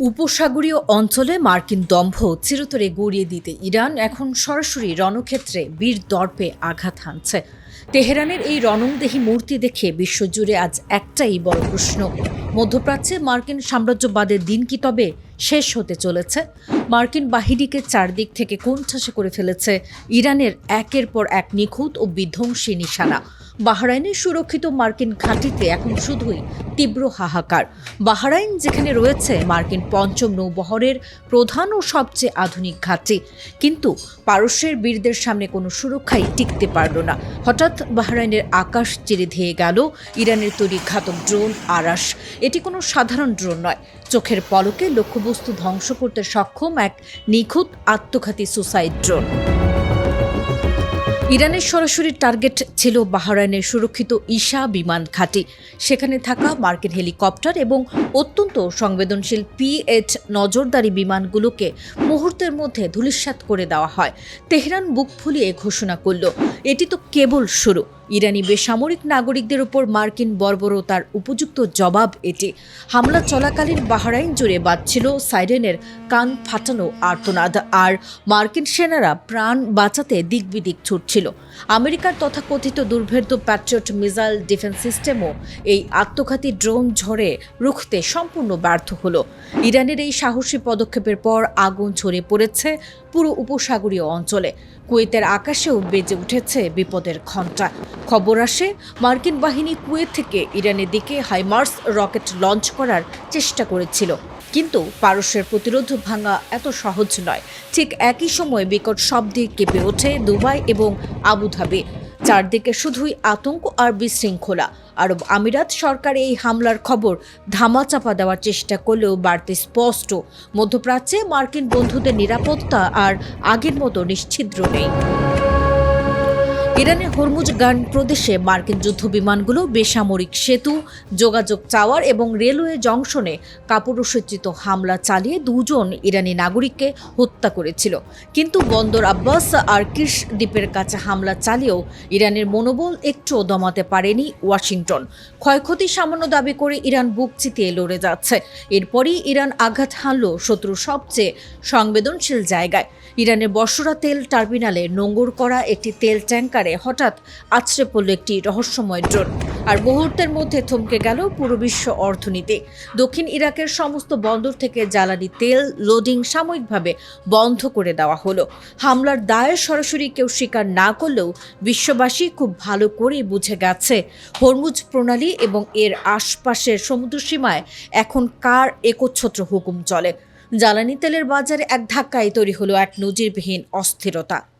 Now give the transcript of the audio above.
উপসাগরীয় অঞ্চলে মার্কিন দম্ভ চিরতরে গড়িয়ে দিতে ইরান এখন সরাসরি রণক্ষেত্রে বীর দর্পে আঘাত হানছে। তেহরানের এই রণংদেহী মূর্তি দেখে বিশ্বজুড়ে আজ একটাই বড় প্রশ্ন, মধ্যপ্রাচ্যে মার্কিন সাম্রাজ্যবাদের দিন কি তবে শেষ হতে চলেছে? মার্কিন বাহিনীকে চারদিক থেকে কোণঠাসা করে ফেলেছে ইরানের একের পর এক নিখুঁত ও বিধ্বংসী নিশানা। বাহরাইনের সুরক্ষিত মার্কিন ঘাঁটিতে এখন শুধুই তীব্র হাহাকার। বাহরাইন যেখানে রয়েছে মার্কিন পঞ্চম নৌবহরের প্রধান ও সবচেয়ে আধুনিক ঘাঁটি, কিন্তু পারস্যের বীরদের সামনে কোনো সুরক্ষাই টিকতে পারল না। হঠাৎ বাহরাইনের আকাশ চিরে ধেয়ে গেল ইরানের তৈরি ঘাতক ড্রোন আরাস। এটি কোনো সাধারণ ড্রোন নয়, চোখের পলকে লক্ষ্যবস্তু ধ্বংস করতে সক্ষম এক নিখুঁত আত্মঘাতী সুসাইড ড্রোন। ইরানের সরাসরি টার্গেট ছিল বাহরাইনের সুরক্ষিত ঈশা বিমান ঘাঁটি। সেখানে থাকা মার্কিন হেলিকপ্টার এবং অত্যন্ত সংবেদনশীল P-8 নজরদারি বিমানগুলোকে মুহূর্তের মধ্যে ধূলিসাৎ করে দেওয়া হয়। তেহরান বুক ফুলিয়ে ঘোষণা করল, এটি তো কেবল শুরু। ইরানি বেসামরিক নাগরিকদের উপর মার্কিন বর্বরতার উপযুক্ত জবাব এটি। হামলা চলাকালীন বাহরাইন জুড়ে বাজছিল সাইরেনের কান ফাটানো আর্তনাদ, আর মার্কিন সেনারা প্রাণ বাঁচাতে দিকবিদিক ছুটছিল। আমেরিকার তথাকথিত দুর্ভেদ্য প্যাট্রিয়ট মিসাইল ডিফেন্স সিস্টেমও এই আত্মঘাতী ড্রোন ঝড়ে রুখতে সম্পূর্ণ ব্যর্থ হলো। ইরানের এই সাহসী পদক্ষেপের পর আগুন ছড়িয়ে পড়েছে পুরো উপসাগরীয় অঞ্চলে। কুয়েতের আকাশেও বেজে উঠেছে বিপদের ঘণ্টা। খবর আসে, মার্কিন বাহিনী কুয়েত থেকে ইরানের দিকে হাইমার্স রকেট লঞ্চ করার চেষ্টা করেছিল, কিন্তু পারস্যের প্রতিরোধ ভাঙা এত সহজ নয়। ঠিক একই সময় বিকট শব্দে কেঁপে ওঠে দুবাই এবং আবুধাবি। চারদিকে শুধুই আতঙ্ক আর বিশৃঙ্খলা। আরব আমিরাত সরকার এই হামলার খবর ধামাচাপা দেওয়ার চেষ্টা করলেও বাড়তি স্পষ্ট, মধ্যপ্রাচ্যে মার্কিন বন্ধুদের নিরাপত্তা আর আগের মতো নিশ্ছিদ্র নেই। ইরানের হরমুজগান প্রদেশে মার্কিন যুদ্ধবিমানগুলো বেসামরিক সেতু, যোগাযোগ টাওয়ার এবং রেলওয়ে জংশনে কাপুরুষোচিত হামলা চালিয়ে দুজন ইরানি নাগরিককে হত্যা করেছিল। কিন্তু বন্দর আব্বাস আর কির্শ দ্বীপের কাছে হামলা চালিয়েও ইরানের মনোবল একটুও দমাতে পারেনি ওয়াশিংটন। ক্ষয়ক্ষতি সামান্য দাবি করে ইরান বুক চিতিয়ে লড়ে যাচ্ছে। এরপরই ইরান আঘাত হানল শত্রুর সবচেয়ে সংবেদনশীল জায়গায়। ইরানের বসরা তেল টার্মিনালে নোঙর করা একটি তেল ট্যাঙ্কারে হঠাৎ আছড়ে পড়ল একটি রহস্যময় ড্রোন, আর মুহূর্তের মধ্যে থমকে গেল পুরো বিশ্ব অর্থনীতি। দক্ষিণ ইরাকের সমস্ত বন্দর থেকে জ্বালানি তেল লোডিং সাময়িকভাবে বন্ধ করে দেওয়া হলো। হামলার দায় সরাসরি কেউ স্বীকার না করলেও বিশ্ববাসী খুব ভালো করেই বুঝে গেছে হরমুজ প্রণালী এবং এর আশপাশের সমুদ্রসীমায় এখন কার একচ্ছত্র হুকুম চলে। জ্বালানি তেলের বাজারে এক ধাক্কায় তৈরি হলো এক নজিরবিহীন অস্থিরতা।